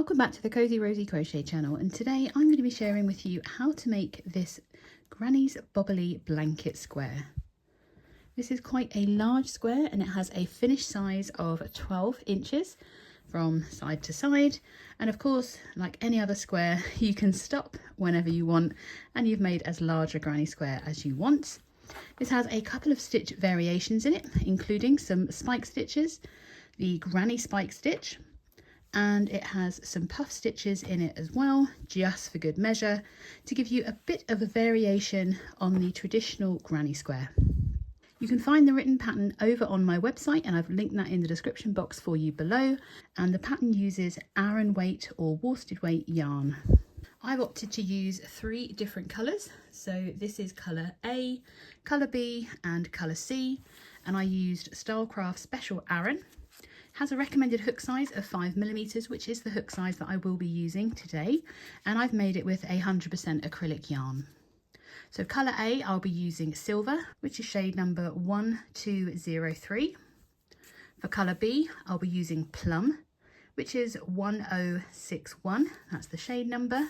Welcome back to the Cozy Rosy Crochet channel, and today I'm going to be sharing with you how to make this Granny's Bobbly Blanket Square. This is quite a large square and it has a finished size of 12 inches from side to side, and of course, like any other square, you can stop whenever you want and you've made as large a granny square as you want. This has a couple of stitch variations in it, including some spike stitches, the granny spike stitch, and it has some puff stitches in it as well, just for good measure, to give you a bit of a variation on the traditional granny square. You can find the written pattern over on my website, and I've linked that in the description box for you below, and the pattern uses Aran weight or worsted weight yarn. I've opted to use 3 different colours, so this is colour A, colour B and colour C, and I used Stylecraft Special Aran. Has a recommended hook size of 5mm, which is the hook size that I will be using today, and I've made it with 100% acrylic yarn. So colour A, I'll be using silver, which is shade number 1203. For colour B, I'll be using plum, which is 1061, that's the shade number.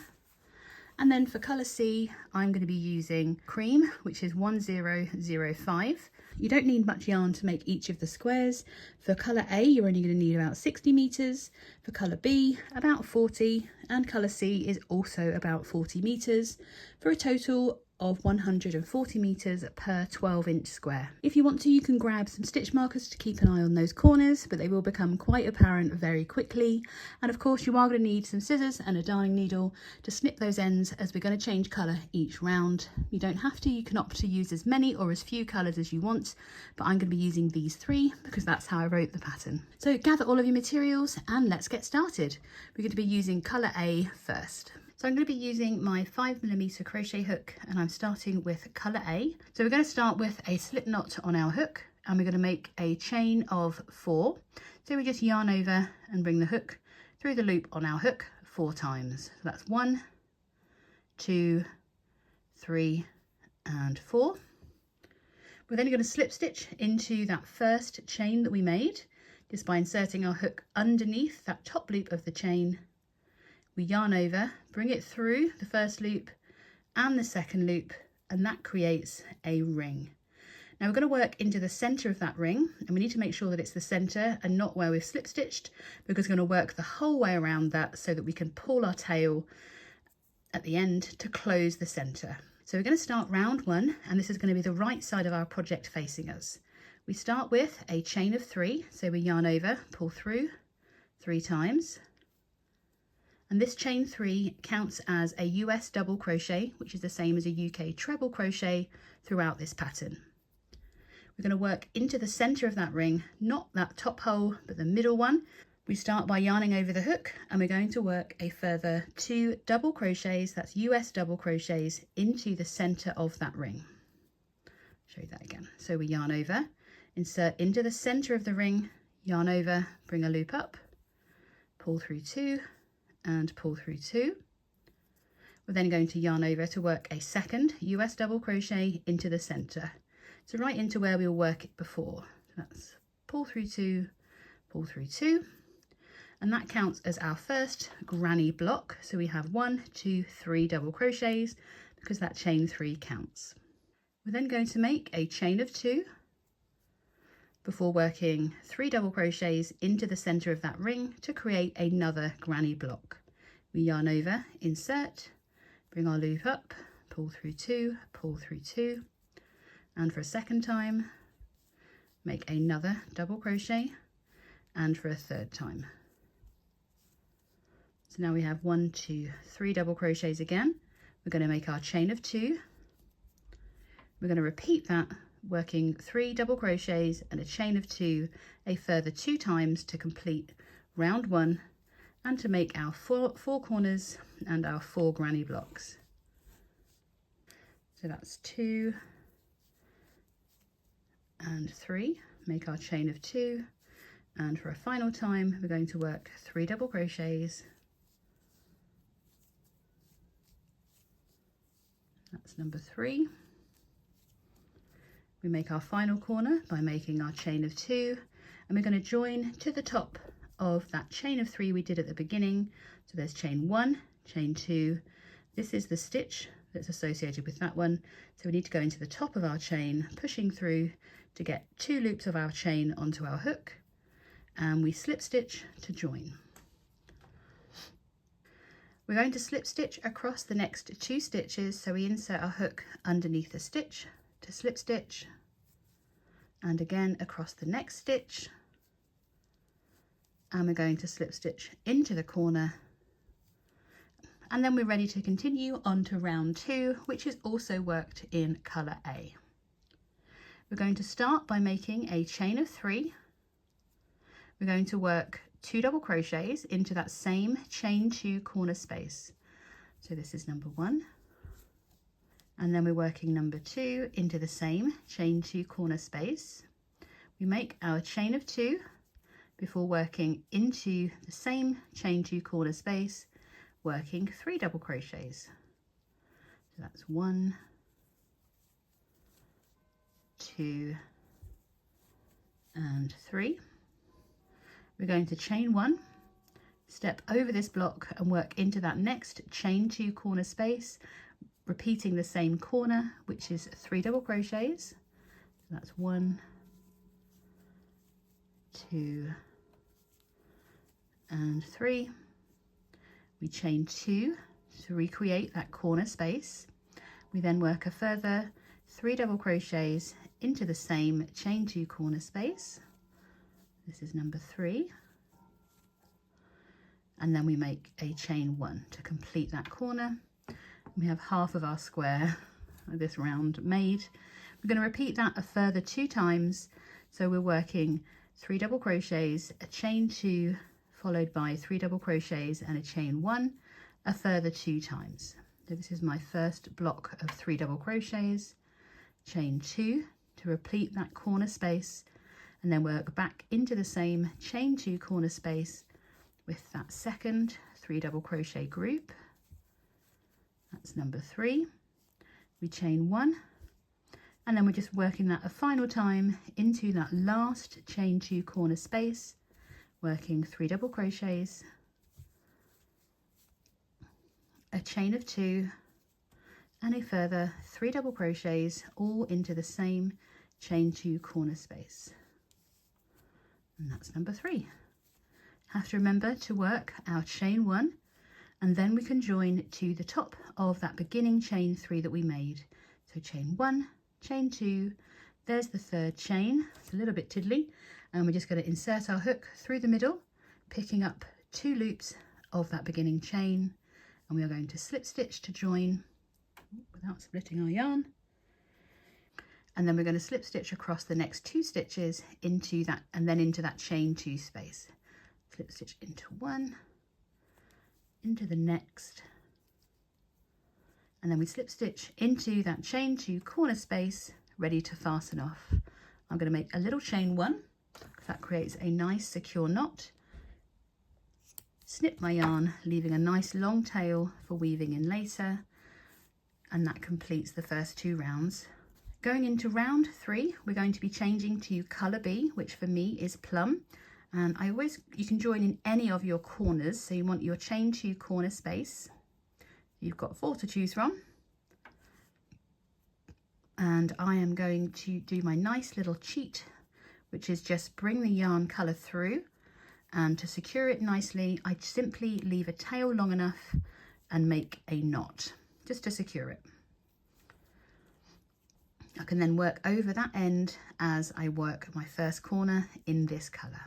And then for colour C, I'm going to be using cream, which is 1005. You don't need much yarn to make each of the squares. For colour A, you're only going to need about 60 meters. For colour B, about 40. And colour C is also about 40 meters, for a total of 140 meters per 12-inch square. If you want to, you can grab some stitch markers to keep an eye on those corners, but they will become quite apparent very quickly. And of course, you are going to need some scissors and a darning needle to snip those ends, as we're going to change colour each round. You don't have to, you can opt to use as many or as few colours as you want, but I'm going to be using these 3 because that's how I wrote the pattern. So gather all of your materials and let's get started. We're going to be using colour A first. So I'm going to be using my 5mm crochet hook, and I'm starting with colour A. So we're going to start with a slip knot on our hook, and we're going to make a chain of 4. So we just yarn over and bring the hook through the loop on our hook 4 times. So that's 1, 2, 3 and 4. We're then going to slip stitch into that first chain that we made, just by inserting our hook underneath that top loop of the chain. We yarn over, bring it through the first loop and the second loop, and that creates a ring. Now we're going to work into the centre of that ring, and we need to make sure that it's the centre and not where we've slip stitched, because we're going to work the whole way around that so that we can pull our tail at the end to close the centre. So we're going to start round 1, and this is going to be the right side of our project facing us. We start with a chain of 3, so we yarn over, pull through 3 times. And this chain 3 counts as a US double crochet, which is the same as a UK treble crochet throughout this pattern. We're going to work into the centre of that ring, not that top hole, but the middle one. We start by yarning over the hook, and we're going to work a further 2 double crochets, that's US double crochets, into the centre of that ring. Show you that again. So we yarn over, insert into the centre of the ring, yarn over, bring a loop up, pull through 2, and pull through 2. We're then going to yarn over to work a second US double crochet into the centre, so right into where we'll work it before. That's pull through 2, pull through 2, and that counts as our first granny block. So we have 1, 2, 3 double crochets because that chain 3 counts. We're then going to make a chain of 2 before working 3 double crochets into the centre of that ring to create another granny block. We yarn over, insert, bring our loop up, pull through 2, pull through 2, and for a second time make another double crochet, and for a third time. So now we have 1, 2, 3 double crochets again. We're going to make our chain of 2. We're going to repeat that, working 3 double crochets and a chain of 2 a further 2 times to complete round 1 and to make our four corners and our 4 granny blocks. So that's 2 and 3, make our chain of 2, and for a final time we're going to work 3 double crochets. That's number 3. We make our final corner by making our chain of 2, and we're going to join to the top of that chain of 3 we did at the beginning. So there's chain 1, chain 2. This is the stitch that's associated with that one. So we need to go into the top of our chain, pushing through to get 2 loops of our chain onto our hook, and we slip stitch to join. We're going to slip stitch across the next 2 stitches, so we insert our hook underneath the stitch to slip stitch, and again across the next stitch, and we're going to slip stitch into the corner, and then we're ready to continue on to round 2, which is also worked in colour A. We're going to start by making a chain of 3. We're going to work 2 double crochets into that same chain 2 corner space. So this is number 1, and then we're working number 2 into the same chain 2 corner space. We make our chain of 2 before working into the same chain 2 corner space, working 3 double crochets. So that's 1, 2 and 3. We're going to chain 1, step over this block and work into that next chain 2 corner space, repeating the same corner, which is 3 double crochets. So that's 1, 2 and 3. We chain 2 to recreate that corner space. We then work a further 3 double crochets into the same chain 2 corner space. This is number 3, and then we make a chain 1 to complete that corner. We have half of our square, this round, made. We're going to repeat that a further 2 times, so we're working 3 double crochets, a chain 2 followed by 3 double crochets and a chain 1 a further 2 times. So this is my first block of 3 double crochets, chain 2 to repeat that corner space, and then work back into the same chain 2 corner space with that second 3 double crochet group. That's number 3. We chain 1, and then we're just working that a final time into that last chain 2 corner space, working 3 double crochets, a chain of 2 and a further 3 double crochets, all into the same chain 2 corner space. And that's number 3. Have to remember to work our chain 1, and then we can join to the top of that beginning chain 3 that we made. So chain 1, chain 2, there's the 3rd chain. It's a little bit tiddly, and we're just going to insert our hook through the middle, picking up 2 loops of that beginning chain, and we are going to slip stitch to join without splitting our yarn. And then we're going to slip stitch across the next 2 stitches into that, and then into that chain 2 space. Slip stitch into 1, into the next, and then we slip stitch into that chain 2 corner space, ready to fasten off. I'm going to make a little chain 1, because that creates a nice secure knot. Snip my yarn, leaving a nice long tail for weaving in later, and that completes the first 2 rounds. Going into round 3, we're going to be changing to colour B, which for me is plum. And you can join in any of your corners. So you want your chain 2 corner space. You've got 4 to choose from. And I am going to do my nice little cheat, which is just bring the yarn colour through, and to secure it nicely, I simply leave a tail long enough and make a knot, just to secure it. I can then work over that end as I work my first corner in this colour.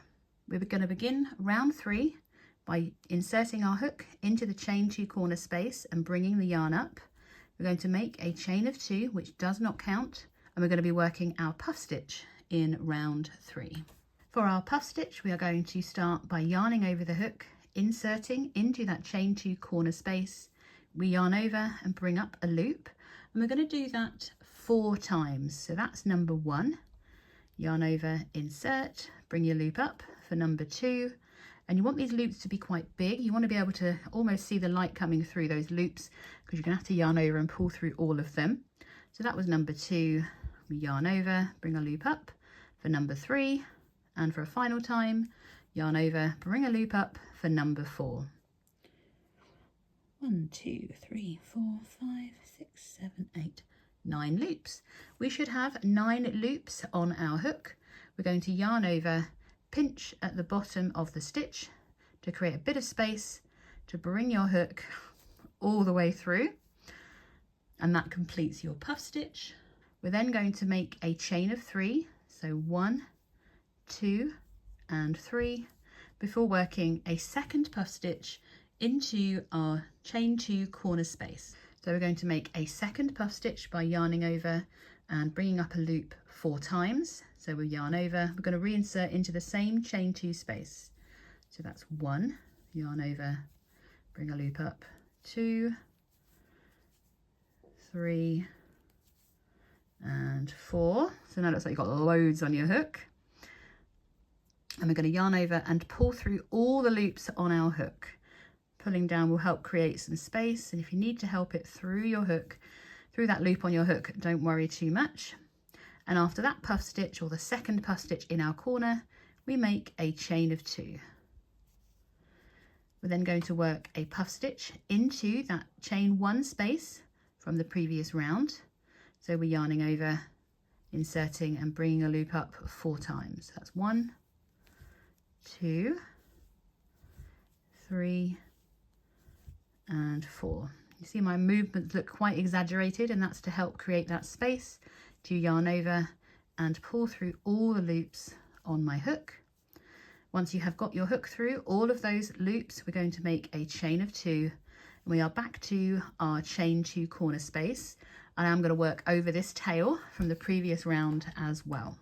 We're going to begin round 3 by inserting our hook into the chain 2 corner space and bringing the yarn up. We're going to make a chain of 2, which does not count, and we're going to be working our puff stitch in round 3. For our puff stitch, we are going to start by yarning over the hook, inserting into that chain 2 corner space. We yarn over and bring up a loop, and we're going to do that 4 times. So that's number 1. Yarn over, insert, bring your loop up for number 2. And you want these loops to be quite big. You want to be able to almost see the light coming through those loops, because you're going to have to yarn over and pull through all of them. So that was number 2. We yarn over, bring a loop up for number 3, and for a final time, yarn over, bring a loop up for number 4. 1, 2, 3, 4, 5, 6, 7, 8, 9 loops. We should have 9 loops on our hook. We're going to yarn over, pinch at the bottom of the stitch to create a bit of space to bring your hook all the way through, and that completes your puff stitch. We're then going to make a chain of 3, so 1, 2 and 3, before working a second puff stitch into our chain 2 corner space. So we're going to make a second puff stitch by yarning over and bringing up a loop 4 times. So we'll yarn over, we're going to reinsert into the same chain 2 space. So that's 1, yarn over, bring a loop up, 2, 3 and 4. So now it looks like you've got loads on your hook. And we're going to yarn over and pull through all the loops on our hook. Pulling down will help create some space, and if you need to help it through your hook, through that loop on your hook, don't worry too much. And after that puff stitch, or the second puff stitch in our corner, we make a chain of 2. We're then going to work a puff stitch into that chain 1 space from the previous round. So we're yarning over, inserting and bringing a loop up 4 times. That's 1, 2, 3 and 4. You see my movements look quite exaggerated, and that's to help create that space to yarn over and pull through all the loops on my hook. Once you have got your hook through all of those loops, we're going to make a chain of 2, and we are back to our chain 2 corner space, and I'm going to work over this tail from the previous round as well.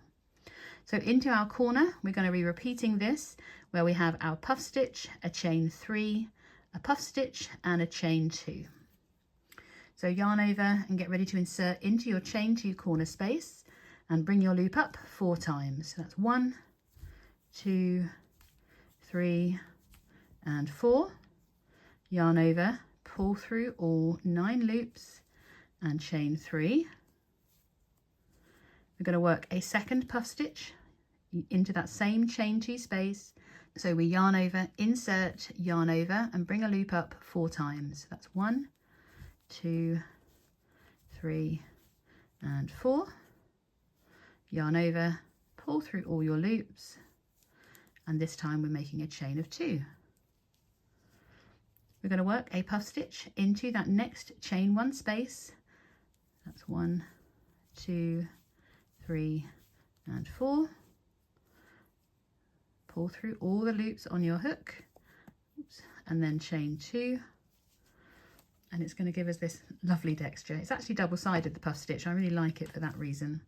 So into our corner, we're going to be repeating this where we have our puff stitch, a chain 3, a puff stitch and a chain 2. So yarn over and get ready to insert into your chain 2 corner space and bring your loop up 4 times. So that's 1, 2, 3 and 4. Yarn over, pull through all 9 loops and chain 3. We're going to work a second puff stitch into that same chain 2 space. So we yarn over, insert, yarn over and bring a loop up 4 times. That's 1, 2, 3 and 4. Yarn over, pull through all your loops, and this time we're making a chain of 2. We're going to work a puff stitch into that next chain 1 space. That's 1, 2, 3 and 4. Pull through all the loops on your hook. Oops, and then chain 2, and it's going to give us this lovely texture. It's actually double-sided, the puff stitch. I really like it for that reason.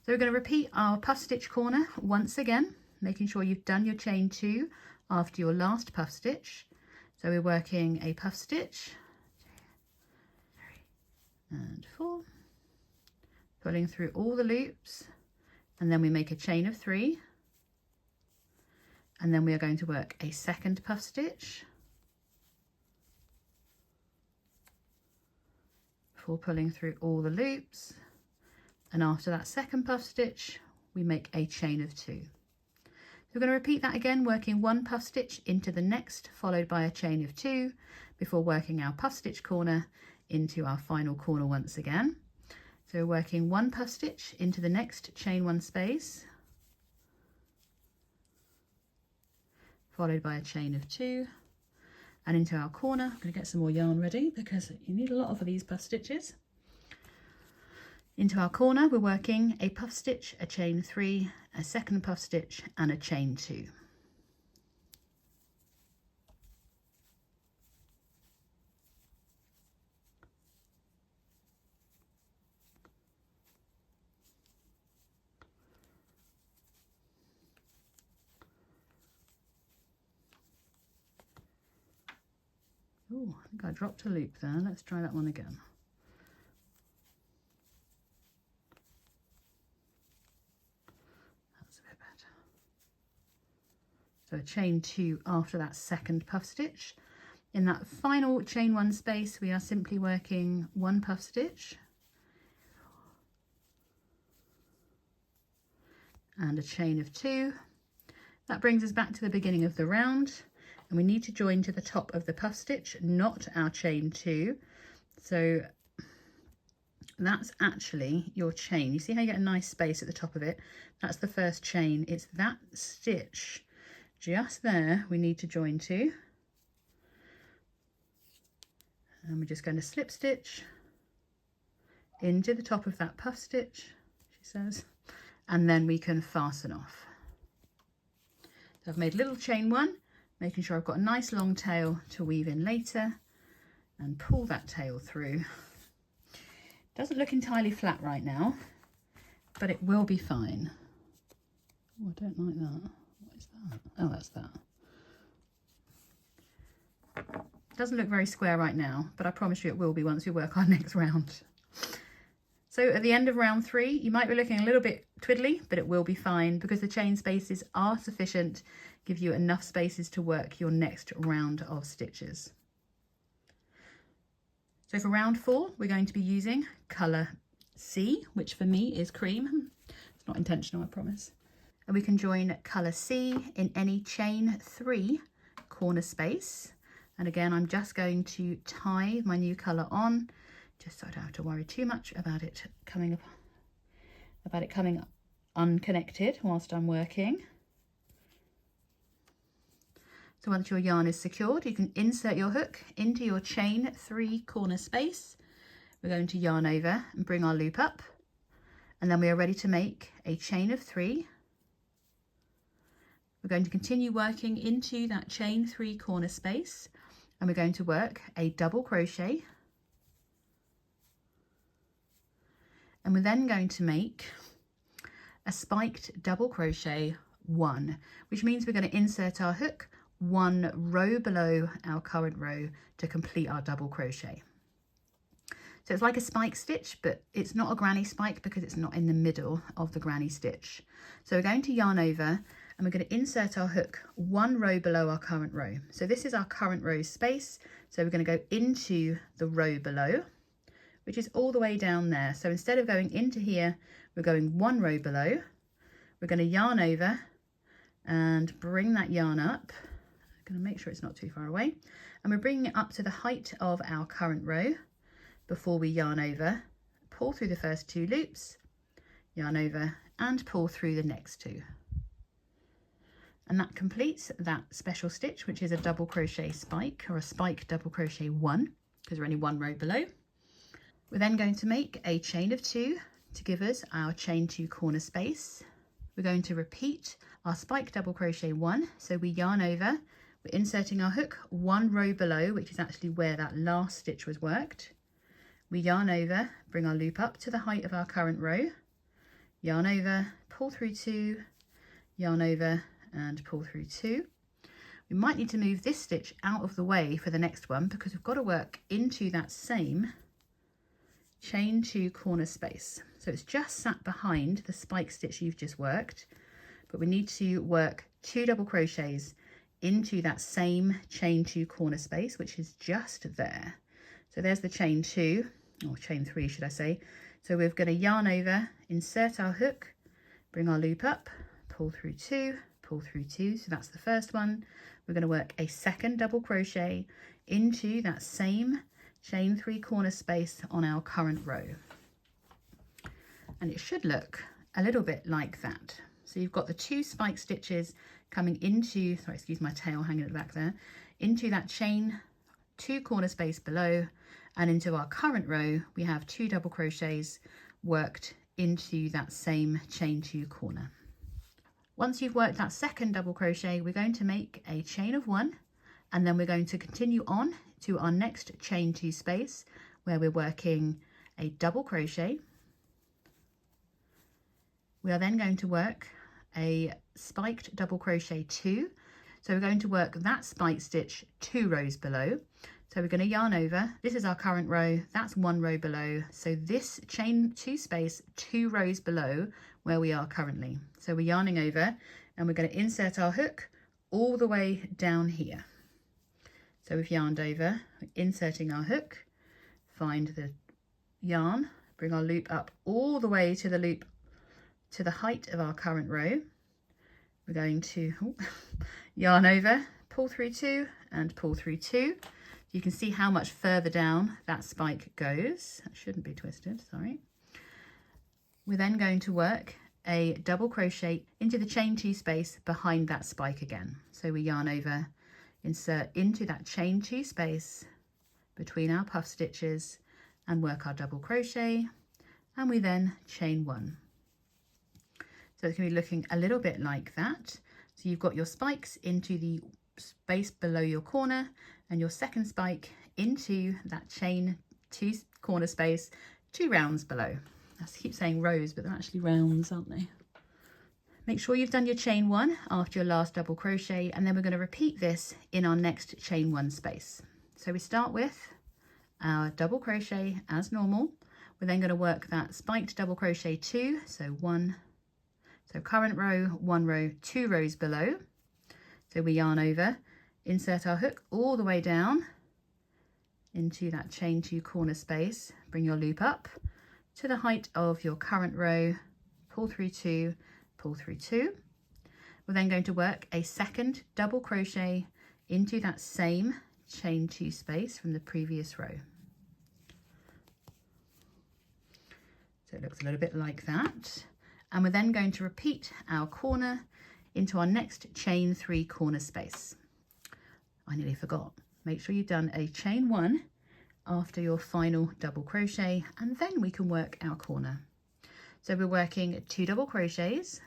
So we're going to repeat our puff stitch corner once again, making sure you've done your chain 2 after your last puff stitch. So we're working a puff stitch, 2, 3 and 4, pulling through all the loops, and then we make a chain of 3, and then we are going to work a second puff stitch before pulling through all the loops, and after that second puff stitch we make a chain of 2. So we're going to repeat that again, working 1 puff stitch into the next, followed by a chain of 2, before working our puff stitch corner into our final corner once again. So we're working 1 puff stitch into the next chain 1 space, followed by a chain of 2, and into our corner. I'm going to get some more yarn ready because you need a lot of these puff stitches. Into our corner we're working a puff stitch, a chain 3, a second puff stitch and a chain 2. Oh, I think I dropped a loop there. Let's try that one again. That's a bit better. So a chain 2 after that second puff stitch. In that final chain 1 space we are simply working 1 puff stitch and a chain of 2. That brings us back to the beginning of the round, and we need to join to the top of the puff stitch, not our chain 2. So that's actually your chain. You see how you get a nice space at the top of it? That's the first chain. It's that stitch just there we need to join to. And we're just going to slip stitch into the top of that puff stitch, she says, and then we can fasten off. So I've made a little chain 1, making sure I've got a nice long tail to weave in later, and pull that tail through. Doesn't look entirely flat right now, but it will be fine. Oh, I don't like that. What is that? Oh, that's that. Doesn't look very square right now, but I promise you it will be once we work our next round. So at the end of round 3, you might be looking a little bit twiddly, but it will be fine because the chain spaces are sufficient, give you enough spaces to work your next round of stitches. So for round 4, we're going to be using colour C, which for me is cream. It's not intentional, I promise. And we can join colour C in any chain 3 corner space. And again, I'm just going to tie my new colour on, just so I don't have to worry too much about it coming unconnected whilst I'm working. So once your yarn is secured, you can insert your hook into your chain 3 corner space. We're going to yarn over and bring our loop up, and then we are ready to make a chain of 3. We're going to continue working into that chain 3 corner space, and we're going to work a double crochet, and we're then going to make a spiked double crochet 1, which means we're going to insert our hook 1 row below our current row to complete our double crochet. So it's like a spike stitch, but it's not a granny spike because it's not in the middle of the granny stitch. So we're going to yarn over and we're going to insert our hook 1 row below our current row. So this is our current row space. So we're going to go into the row below, which is all the way down there. So instead of going into here, we're going 1 row below. We're going to yarn over and bring that yarn up. I'm going to make sure it's not too far away. And we're bringing it up to the height of our current row before we yarn over, pull through the first 2 loops, yarn over and pull through the next 2. And that completes that special stitch, which is a double crochet spike, or a spike double crochet 1, because we're only 1 row below. We're then going to make a chain of 2 to give us our chain 2 corner space. We're going to repeat our spike double crochet 1, so we yarn over, we're inserting our hook 1 row below, which is actually where that last stitch was worked. We yarn over, bring our loop up to the height of our current row, yarn over, pull through 2, yarn over and pull through 2. We might need to move this stitch out of the way for the next one because we've got to work into that same chain 2 corner space. So it's just sat behind the spike stitch you've just worked, but we need to work 2 double crochets into that same chain 2 corner space, which is just there. So there's the chain 2, or chain 3 should I say. So we're going to yarn over, insert our hook, bring our loop up, pull through 2, pull through 2, so that's the first one. We're going to work a second double crochet into that same chain 3 corner space on our current row, and it should look a little bit like that. So you've got the 2 spike stitches coming into, sorry, excuse my tail hanging at the back there, into that chain 2 corner space below, and into our current row we have 2 double crochets worked into that same chain 2 corner. Once you've worked that second double crochet, we're going to make a chain of 1, and then we're going to continue on to our next chain 2 space where we're working a double crochet. We are then going to work a spiked double crochet 2. So we're going to work that spike stitch 2 rows below. So we're going to yarn over. This is our current row, that's 1 row below. So this chain 2 space 2 rows below where we are currently. So we're yarning over and we're going to insert our hook all the way down here. So we've yarned over, we're inserting our hook, find the yarn, bring our loop up all the way to the loop to the height of our current row. we're going to yarn over, pull through 2 and pull through 2. You can see how much further down that spike goes. That shouldn't be twisted, sorry. We're then going to work a double crochet into the chain 2 space behind that spike again. So we yarn over, insert into that chain 2 space between our puff stitches and work our double crochet, and we then chain 1. So it's going to be looking a little bit like that. So you've got your spikes into the space below your corner and your second spike into that chain 2 corner space 2 rounds below. I keep saying rows, but they're actually rounds, aren't they? Make sure you've done your chain 1 after your last double crochet, and then we're going to repeat this in our next chain 1 space. So we start with our double crochet as normal. We're then going to work that spiked double crochet 2, so 1, so current row, 1 row, 2 rows below. So we yarn over, insert our hook all the way down into that chain 2 corner space, bring your loop up to the height of your current row, pull through 2, pull through 2. We're then going to work a second double crochet into that same chain 2 space from the previous row. So it looks a little bit like that. And we're then going to repeat our corner into our next chain 3 corner space. I nearly forgot. Make sure you've done a chain 1 after your final double crochet, and then we can work our corner. So we're working 2 double crochets.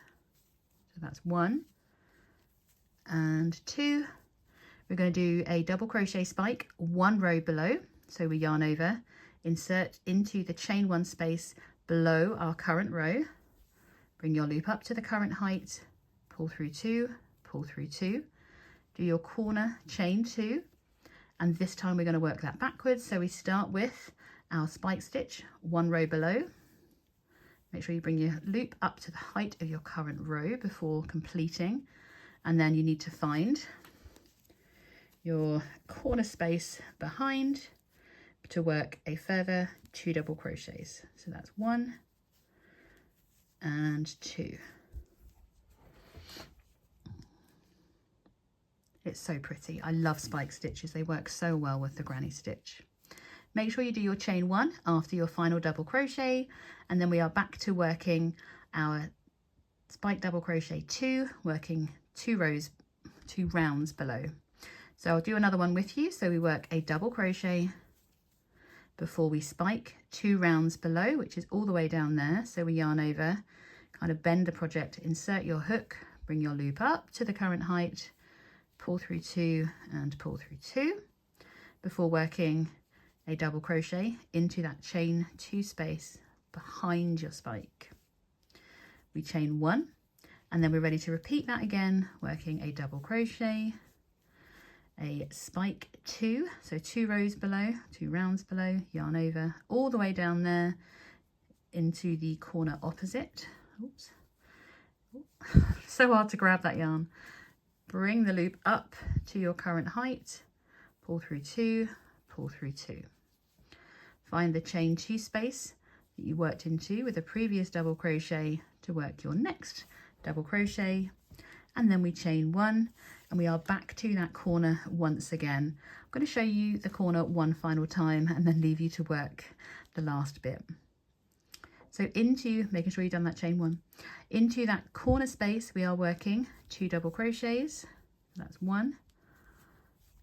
So that's 1 and 2. We're going to do a double crochet spike 1 row below. So we yarn over, insert into the chain 1 space below our current row, bring your loop up to the current height, pull through 2, pull through 2, do your corner chain 2, and this time we're going to work that backwards. So we start with our spike stitch 1 row below. Make sure you bring your loop up to the height of your current row before completing, and then you need to find your corner space behind to work a further 2 double crochets. So that's 1 and 2. It's so pretty. I love spike stitches. They work so well with the granny stitch. Make sure you do your chain 1 after your final double crochet, and then we are back to working our spike double crochet 2, working 2 rounds below. So I'll do another one with you. So we work a double crochet before we spike 2 rounds below, which is all the way down there. So we yarn over, kind of bend the project, insert your hook, bring your loop up to the current height, pull through 2 and pull through 2 before working a double crochet into that chain 2 space behind your spike. We chain 1, and then we're ready to repeat that again, working a double crochet, a spike 2, so 2 rows below, 2 rounds below, yarn over all the way down there into the corner opposite. Oops. So hard to grab that yarn. Bring the loop up to your current height, pull through 2, pull through 2. Find the chain 2 space that you worked into with a previous double crochet to work your next double crochet, and then we chain 1, and we are back to that corner once again. I'm going to show you the corner one final time and then leave you to work the last bit. So into, making sure you've done that chain 1, into that corner space we are working 2 double crochets. That's 1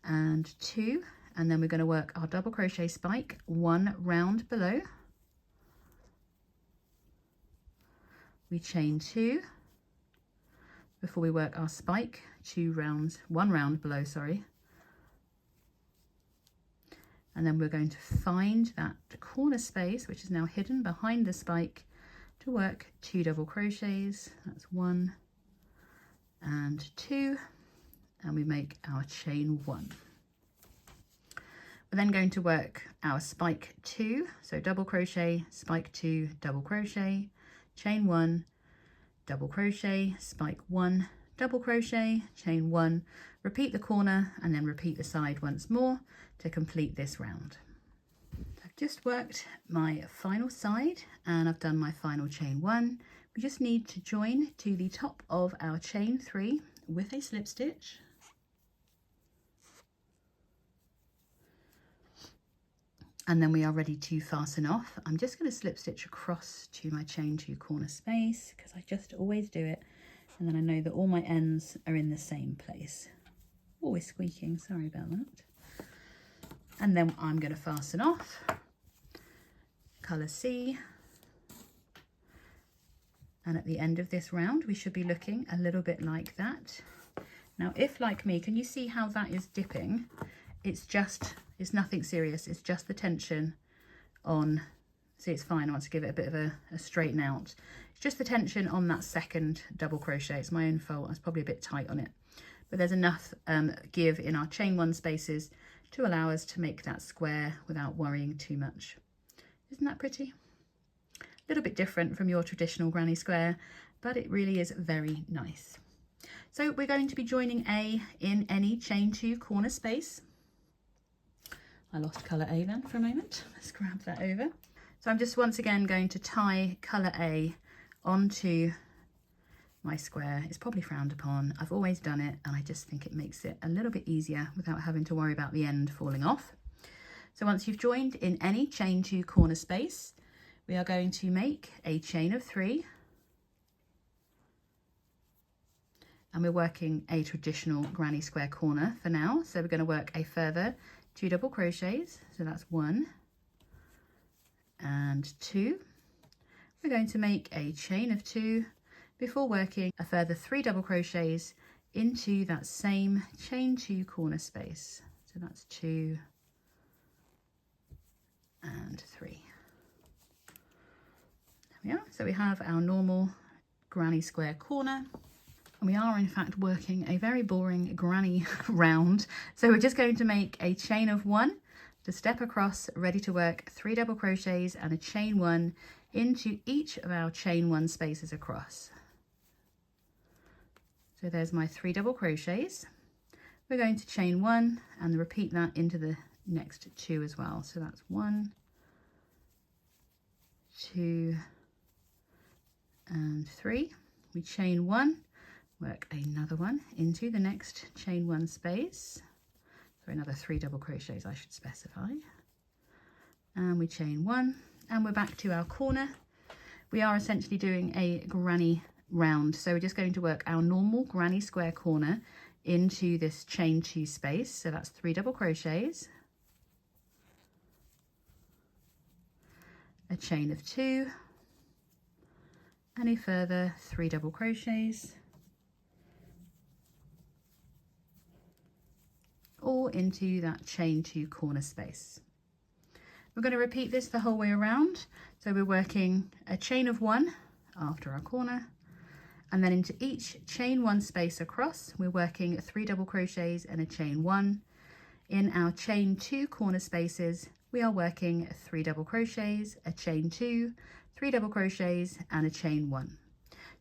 and 2, and then we're going to work our double crochet spike 1 round below. We chain 2 before we work our spike 1 round below, sorry. And then we're going to find that corner space, which is now hidden behind the spike, to work 2 double crochets. That's 1 and 2, and we make our chain 1. We're then going to work our spike 2, so double crochet, spike 2, double crochet, chain 1, double crochet, spike 1, double crochet, chain 1, repeat the corner, and then repeat the side once more to complete this round. I've just worked my final side and I've done my final chain 1. I'm we just need to join to the top of our chain 3 with a slip stitch. And then we are ready to fasten off. I'm just going to slip stitch across to my chain 2 corner space because I just always do it. And then I know that all my ends are in the same place. Always squeaking, sorry about that. And then I'm going to fasten off. Colour C. And at the end of this round, we should be looking a little bit like that. Now, if like me, can you see how that is dipping? It's nothing serious. It's just the tension on, see, it's fine. I want to give it a bit of a straighten out. It's just the tension on that second double crochet. It's my own fault. I was probably a bit tight on it, but there's enough give in our chain 1 spaces to allow us to make that square without worrying too much. Isn't that pretty? A little bit different from your traditional granny square, but it really is very nice. So we're going to be joining A in any chain 2 corner space. I lost colour A then for a moment. Let's grab that over. So I'm just once again going to tie colour A onto my square. It's probably frowned upon. I've always done it and I just think it makes it a little bit easier without having to worry about the end falling off. So once you've joined in any chain 2 corner space, we are going to make a chain of 3. And we're working a traditional granny square corner for now. So we're going to work a further 2 double crochets. So that's 1 and 2. We're going to make a chain of 2 before working a further 3 double crochets into that same chain 2 corner space. So that's 2 and 3. There we are. So we have our normal granny square corner. And we are in fact working a very boring granny round. So we're just going to make a chain of 1 to step across, ready to work 3 double crochets and a chain 1 into each of our chain 1 spaces across. So there's my 3 double crochets. We're going to chain 1 and repeat that into the next 2 as well. So that's 1, 2 and 3. We chain 1. Work another 1 into the next chain 1 space. So another 3 double crochets I should specify. And we chain 1 and we're back to our corner. We are essentially doing a granny round. So we're just going to work our normal granny square corner into this chain 2 space. So that's 3 double crochets. A chain of 2. And a further 3 double crochets. All into that chain 2 corner space. We're going to repeat this the whole way around. So we're working a chain of 1 after our corner, and then into each chain 1 space across, we're working 3 double crochets and a chain 1. In our chain 2 corner spaces, we are working 3 double crochets, a chain 2, 3 double crochets and a chain 1.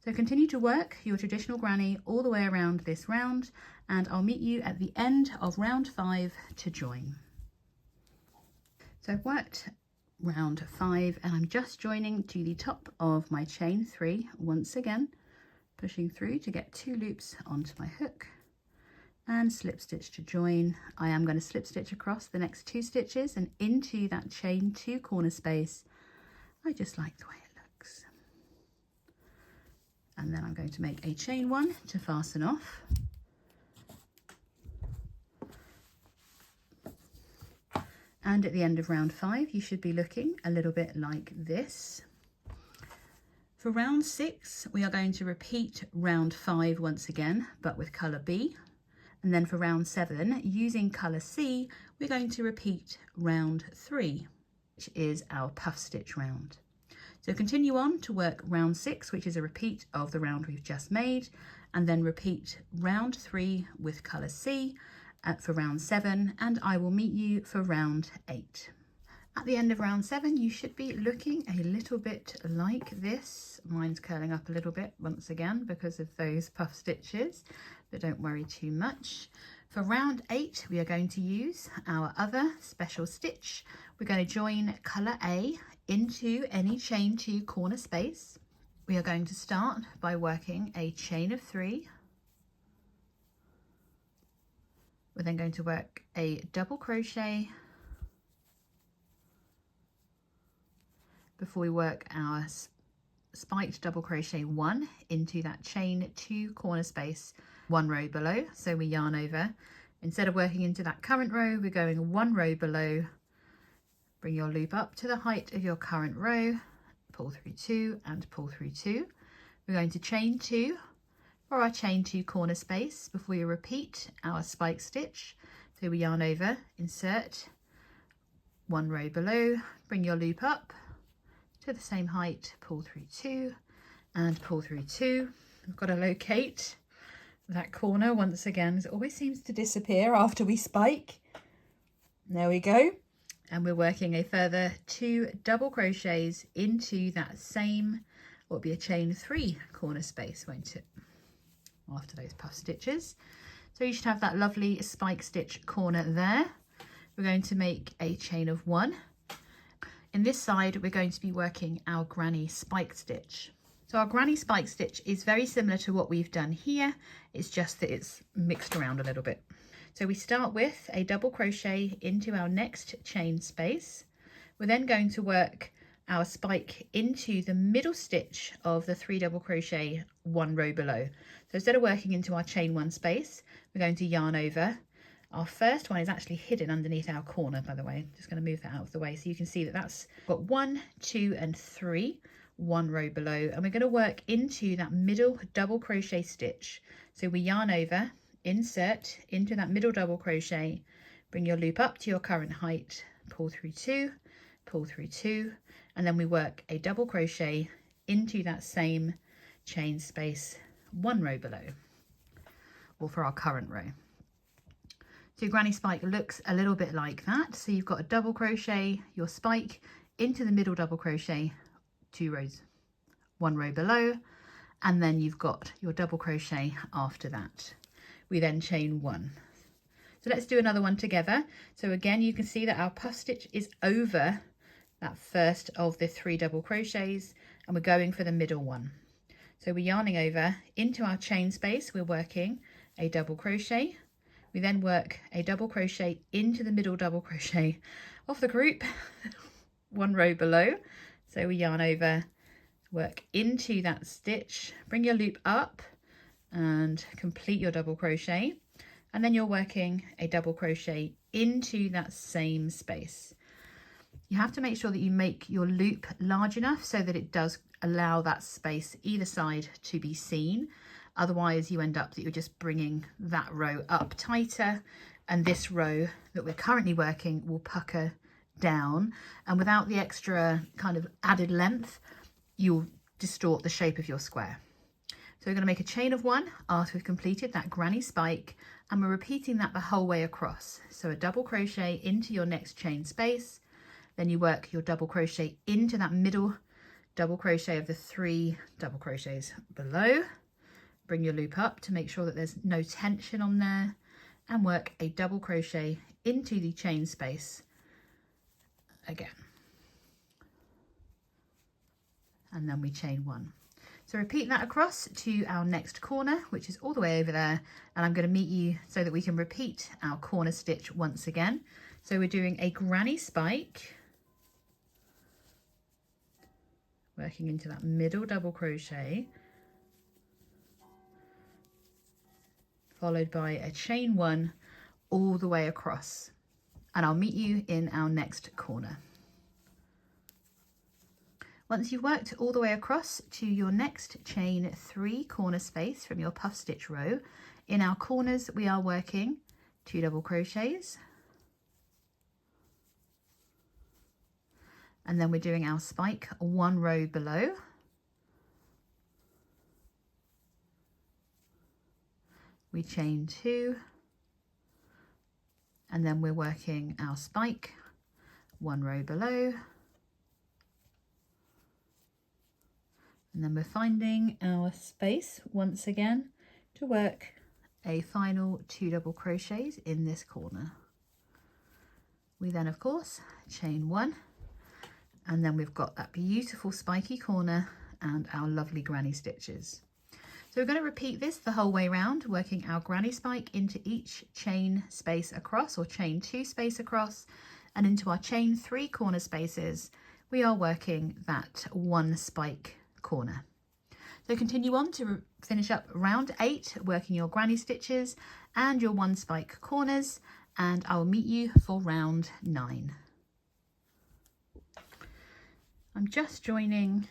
So continue to work your traditional granny all the way around this round, and I'll meet you at the end of round 5 to join. So I've worked round 5 and I'm just joining to the top of my chain 3 once again, pushing through to get 2 loops onto my hook and slip stitch to join. I am going to slip stitch across the next 2 stitches and into that chain 2 corner space. I just like the way it looks. And then I'm going to make a chain 1 to fasten off. And at the end of round 5, you should be looking a little bit like this. For round 6, we are going to repeat round 5 once again, but with colour B. And then for round 7, using colour C, we're going to repeat round 3, which is our puff stitch round. So continue on to work round 6, which is a repeat of the round we've just made, and then repeat round 3 with colour C for round 7, and I will meet you for round 8. At the end of round 7, you should be looking a little bit like this. Mine's curling up a little bit once again because of those puff stitches, but don't worry too much. For round 8, we are going to use our other special stitch. We're going to join colour A into any chain 2 corner space. we are going to start by working a chain of 3. We're then going to work a double crochet before we work our spiked double crochet 1 into that chain 2 corner space 1 row below. So we yarn over. Instead of working into that current row, we're going 1 row below. Bring your loop up to the height of your current row, pull through 2 and pull through 2. We're going to chain 2 for our chain 2 corner space before we repeat our spike stitch. So we yarn over, insert 1 row below, bring your loop up to the same height, pull through 2 and pull through 2. We've got to locate that corner once again. It always seems to disappear after we spike. There we go. And we're working a further 2 double crochets into that same, what would be a chain 3 corner space, won't it? After those puff stitches. So you should have that lovely spike stitch corner there. We're going to make a chain of 1. In this side, we're going to be working our granny spike stitch. So our granny spike stitch is very similar to what we've done here. It's just that it's mixed around a little bit. So we start with a double crochet into our next chain space. We're then going to work our spike into the middle stitch of the 3 double crochet 1 row below. So instead of working into our chain 1 space, we're going to yarn over. Our first one is actually hidden underneath our corner, by the way. Just going to move that out of the way so you can see that that's got 1, 2 and 3, 1 row below, and we're going to work into that middle double crochet stitch. So we yarn over, insert into that middle double crochet, bring your loop up to your current height, pull through 2, pull through 2, and then we work a double crochet into that same chain space 1 row below, or for our current row. So your granny spike looks a little bit like that. So you've got a double crochet, your spike into the middle double crochet, 2 rows, 1 row below, and then you've got your double crochet after that. We then chain 1. So let's do another one together. So again, you can see that our puff stitch is over that first of the 3 double crochets, and we're going for the middle one. So we're yarning over into our chain space. We're working a double crochet. We then work a double crochet into the middle double crochet of the group, 1 row below. So we yarn over, work into that stitch, bring your loop up and complete your double crochet. And then you're working a double crochet into that same space. You have to make sure that you make your loop large enough so that it does allow that space either side to be seen. Otherwise you end up that you're just bringing that row up tighter, and this row that we're currently working will pucker down, and without the extra kind of added length, you'll distort the shape of your square. So we're going to make a chain of 1 after we've completed that granny spike, and we're repeating that the whole way across. So a double crochet into your next chain space, then you work your double crochet into that middle double crochet of the 3 double crochets below. Bring your loop up to make sure that there's no tension on there, and work a double crochet into the chain space again. And then we chain 1. So repeat that across to our next corner, which is all the way over there. And I'm going to meet you so that we can repeat our corner stitch once again. So we're doing a granny spike, working into that middle double crochet, followed by a chain 1 all the way across, and I'll meet you in our next corner. Once you've worked all the way across to your next chain 3 corner space from your puff stitch row, in our corners we are working 2 double crochets, and then we're doing our spike 1 row below. We chain 2, and then we're working our spike 1 row below, and then we're finding our space once again to work a final 2 double crochets in this corner. We then of course chain 1, and then we've got that beautiful spiky corner and our lovely granny stitches. So we're going to repeat this the whole way around, working our granny spike into each chain space across, or chain 2 space across, and into our chain 3 corner spaces we are working that 1 spike corner. So continue on to finish up round 8, working your granny stitches and your 1 spike corners, and I will meet you for round 9. I'm just joining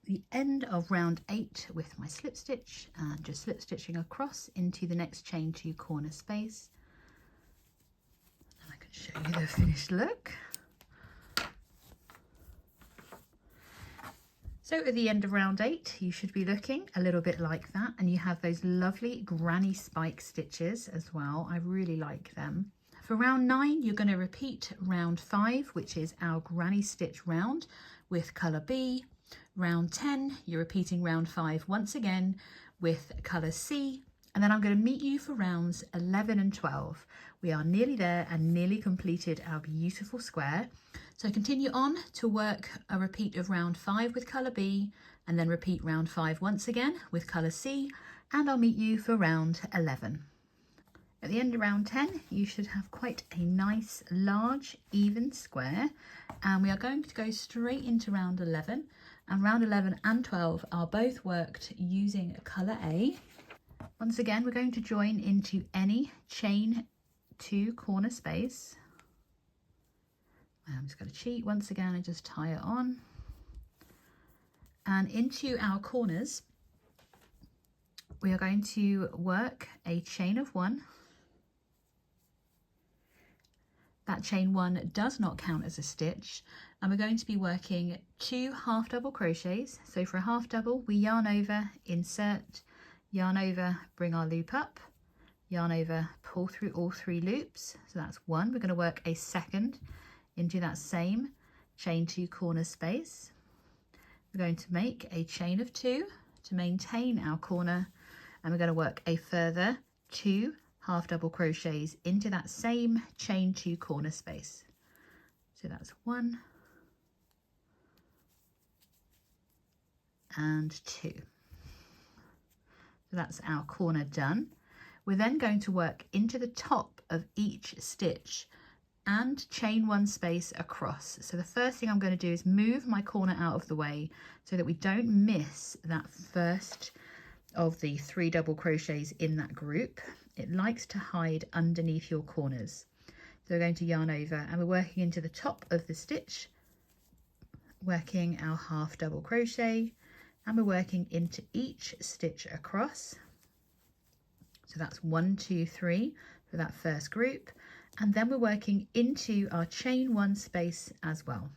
the end of round 8 with my slip stitch and just slip stitching across into the next chain 2 corner space. And I can show you the finished look. So at the end of round 8, you should be looking a little bit like that, and you have those lovely granny spike stitches as well. I really like them. For round 9, you're going to repeat round 5, which is our granny stitch round with colour B. Round 10, you're repeating round 5 once again with colour C, and then I'm going to meet you for rounds 11 and 12. We are nearly there and nearly completed our beautiful square. So continue on to work a repeat of round 5 with colour B, and then repeat round 5 once again with colour C, and I'll meet you for round 11. At the end of round 10, you should have quite a nice, large, even square, and we are going to go straight into round 11. And round 11 and 12 are both worked using colour A. Once again, we're going to join into any chain 2 corner space. I'm just going to cheat once again and just tie it on. And into our corners, we are going to work a chain of 1. That chain 1 does not count as a stitch, and we're going to be working 2 half double crochets. So for a half double, we yarn over, insert, yarn over, bring our loop up, yarn over, pull through all 3 loops. So that's 1. We're going to work a second into that same chain 2 corner space. We're going to make a chain of 2 to maintain our corner, and we're going to work a further 2 half double crochets into that same chain 2 corner space. So that's 1 and 2. So that's our corner done. We're then going to work into the top of each stitch and chain 1 space across. So the first thing I'm going to do is move my corner out of the way so that we don't miss that first of the 3 double crochets in that group. It likes to hide underneath your corners. So we're going to yarn over, and we're working into the top of the stitch, working our half double crochet, and we're working into each stitch across. So that's 1, 2, 3 for that first group, and then we're working into our chain 1 space as well.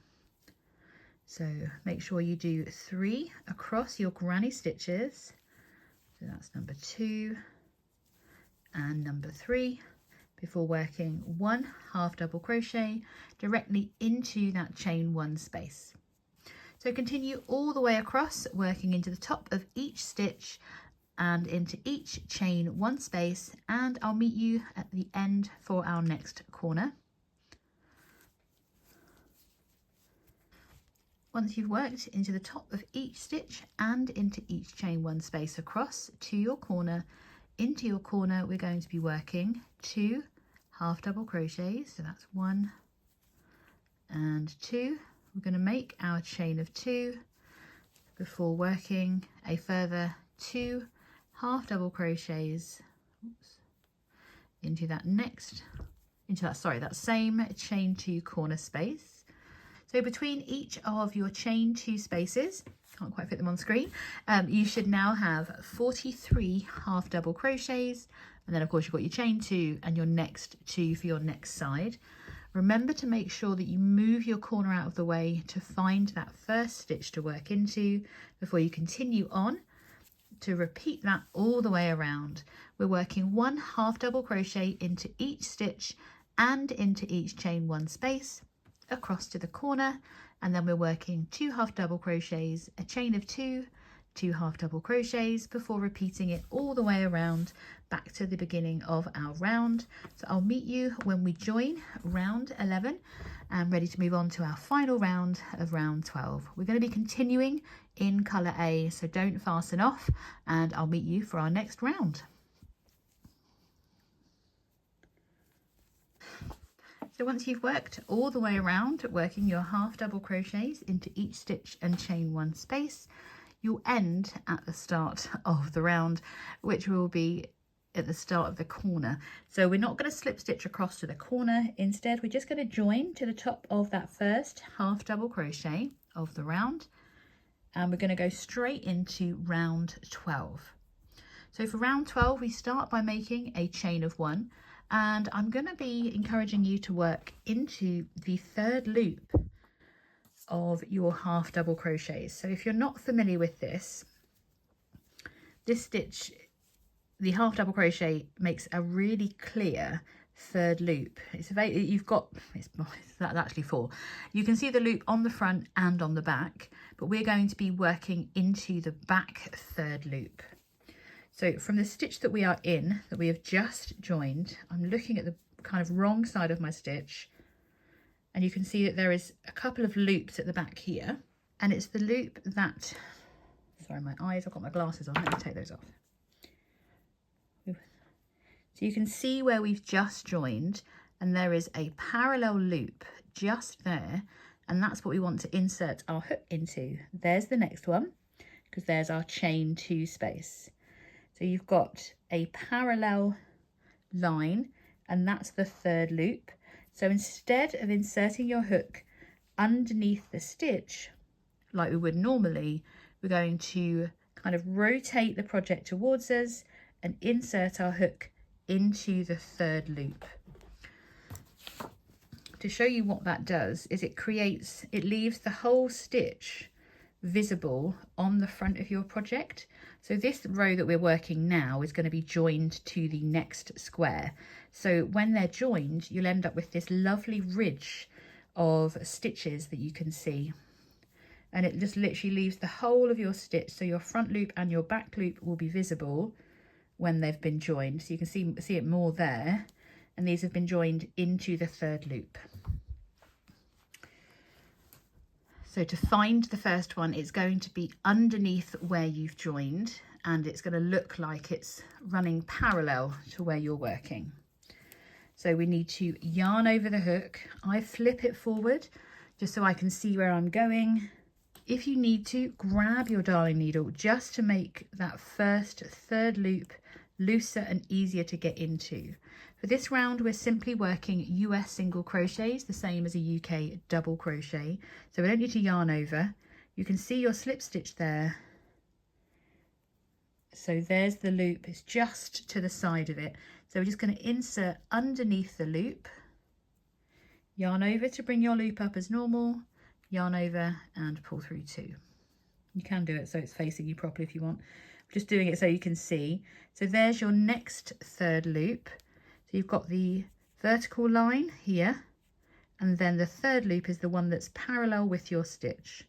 So make sure you do 3 across your granny stitches. So that's number 2 and number 3 before working 1 half double crochet directly into that chain 1 space. So continue all the way across, working into the top of each stitch and into each chain 1 space, and I'll meet you at the end for our next corner. Once you've worked into the top of each stitch and into each chain 1 space across to your corner, into your corner we're going to be working 2 half double crochets. So that's 1 and 2. We're going to make our chain of 2 before working a further 2 half double crochets into that same chain 2 corner space. So between each of your chain 2 spaces, can't quite fit them on screen, you should now have 43 half double crochets, and then of course you've got your chain 2 and your next 2 for your next side. Remember to make sure that you move your corner out of the way to find that first stitch to work into before you continue on to repeat that all the way around. We're working 1 half double crochet into each stitch and into each chain 1 space across to the corner, and then we're working 2 half double crochets, a chain of 2 2 half double crochets before repeating it all the way around back to the beginning of our round. So I'll meet you when we join round 11 and ready to move on to our final round of round 12. We're going to be continuing in colour A, so don't fasten off, and I'll meet you for our next round. So once you've worked all the way around, working your half double crochets into each stitch and chain 1 space, you'll end at the start of the round, which will be at the start of the corner. So we're not going to slip stitch across to the corner. Instead, we're just going to join to the top of that first half double crochet of the round, and we're going to go straight into round 12. So for round 12, we start by making a chain of 1. And I'm going to be encouraging you to work into the 3rd loop of your half double crochets. So if you're not familiar with this stitch, the half double crochet makes a really clear 3rd loop. It's actually 4. You can see the loop on the front and on the back, but we're going to be working into the back 3rd loop. So from the stitch that we are in, that we have just joined, I'm looking at the kind of wrong side of my stitch, and you can see that there is a couple of loops at the back here, and it's the loop that, sorry, my eyes, I've got my glasses on, let me take those off. So you can see where we've just joined, and there is a parallel loop just there, and that's what we want to insert our hook into. There's the next one, because there's our chain 2 space. So you've got a parallel line, and that's the 3rd loop. So instead of inserting your hook underneath the stitch like we would normally, we're going to kind of rotate the project towards us and insert our hook into the 3rd loop. To show you what that does is it leaves the whole stitch visible on the front of your project. So this row that we're working now is going to be joined to the next square. So when they're joined, you'll end up with this lovely ridge of stitches that you can see. And it just literally leaves the whole of your stitch. So your front loop and your back loop will be visible when they've been joined. So you can see it more there. And these have been joined into the 3rd loop. So to find the first one, it's going to be underneath where you've joined, and it's going to look like it's running parallel to where you're working. So we need to yarn over the hook. I flip it forward just so I can see where I'm going. If you need to, grab your darning needle just to make that first 3rd loop looser and easier to get into. For this round, we're simply working US single crochets, the same as a UK double crochet. So we don't need to yarn over. You can see your slip stitch there. So there's the loop, it's just to the side of it. So we're just going to insert underneath the loop, yarn over to bring your loop up as normal, yarn over and pull through 2. You can do it so it's facing you properly if you want. I'm just doing it so you can see. So there's your next 3rd loop. So you've got the vertical line here, and then the 3rd loop is the one that's parallel with your stitch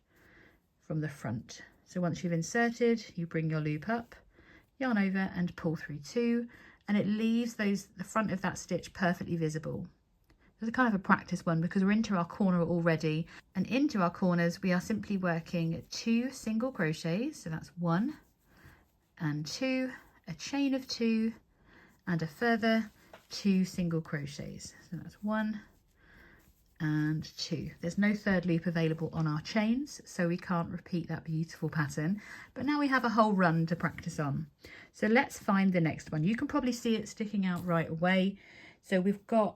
from the front. So once you've inserted, you bring your loop up, yarn over and pull through 2, and it leaves the front of that stitch perfectly visible. This is kind of a practice one because we're into our corner already, and into our corners we are simply working 2 single crochets. So that's 1 and 2, a chain of 2 and a further 2 single crochets. So that's 1 and 2. There's no 3rd loop available on our chains, so we can't repeat that beautiful pattern, but now we have a whole run to practice on. So let's find the next one. You can probably see it sticking out right away. So we've got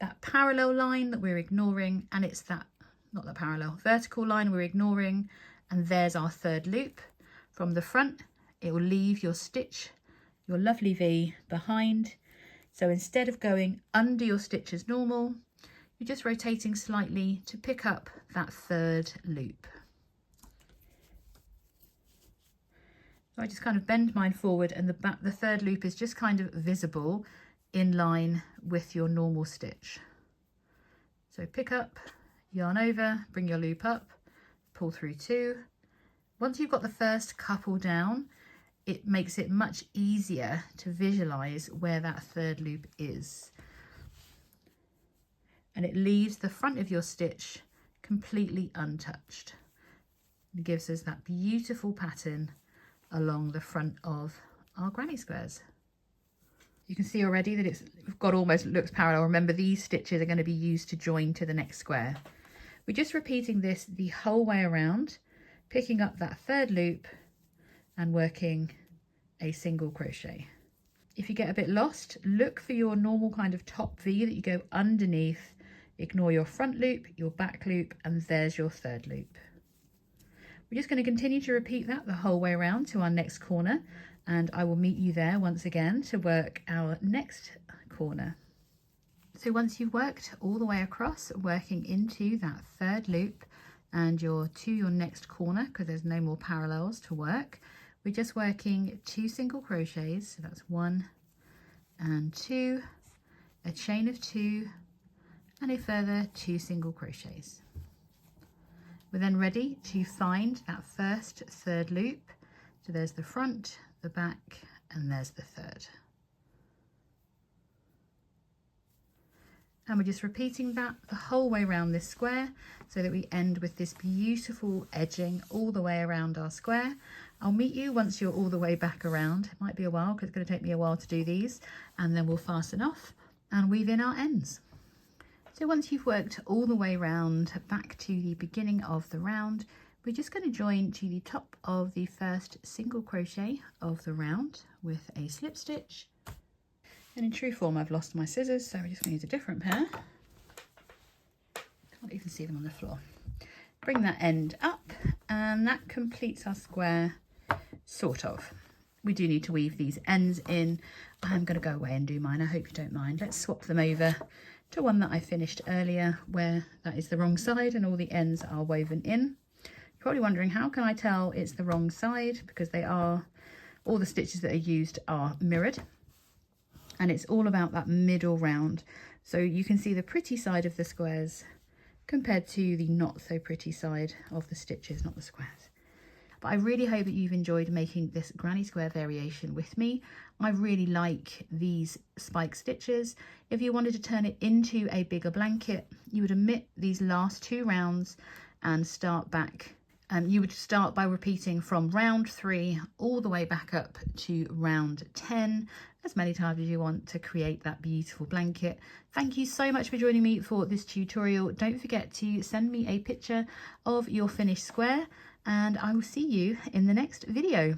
that parallel line that we're ignoring, and it's that, not that parallel, vertical line we're ignoring, and there's our 3rd loop. From the front, it will leave your stitch, your lovely V behind. So instead of going under your stitch as normal, you're just rotating slightly to pick up that 3rd loop. So I just kind of bend mine forward, and the 3rd loop is just kind of visible in line with your normal stitch. So pick up, yarn over, bring your loop up, pull through 2. Once you've got the first couple down, it makes it much easier to visualize where that third loop is. And it leaves the front of your stitch completely untouched. It gives us that beautiful pattern along the front of our granny squares. You can see already that it's got almost looks parallel. Remember, these stitches are going to be used to join to the next square. We're just repeating this the whole way around, picking up that third loop and working a single crochet. If you get a bit lost, look for your normal kind of top V that you go underneath. Ignore your front loop, your back loop, and there's your third loop. We're just going to continue to repeat that the whole way around to our next corner, and I will meet you there once again to work our next corner. So once you've worked all the way across, working into that third loop and you're to your next corner, because there's no more parallels to work, we're just working 2 single crochets. So that's 1 and 2, a chain of 2, and a further 2 single crochets. We're then ready to find that first third loop. So there's the front, the back, and there's the third. And we're just repeating that the whole way around this square so that we end with this beautiful edging all the way around our square. I'll meet you once you're all the way back around. It might be a while because it's going to take me a while to do these, and then we'll fasten off and weave in our ends. So once you've worked all the way around back to the beginning of the round, we're just going to join to the top of the first single crochet of the round with a slip stitch. And in true form, I've lost my scissors, so we're just going to use a different pair. Can't even see them on the floor. Bring that end up, and that completes our square, sort of. We do need to weave these ends in. I'm going to go away and do mine. I hope you don't mind. Let's swap them over to one that I finished earlier, where that is the wrong side and all the ends are woven in. You're probably wondering, how can I tell it's the wrong side? Because they are, all the stitches that are used are mirrored. And it's all about that middle round. So you can see the pretty side of the squares compared to the not so pretty side of the stitches, not the squares. But I really hope that you've enjoyed making this granny square variation with me. I really like these spike stitches. If you wanted to turn it into a bigger blanket, you would omit these last 2 rounds and start back. You would start by repeating from round 3 all the way back up to round 10, as many times as you want to create that beautiful blanket. Thank you so much for joining me for this tutorial. Don't forget to send me a picture of your finished square, and I will see you in the next video.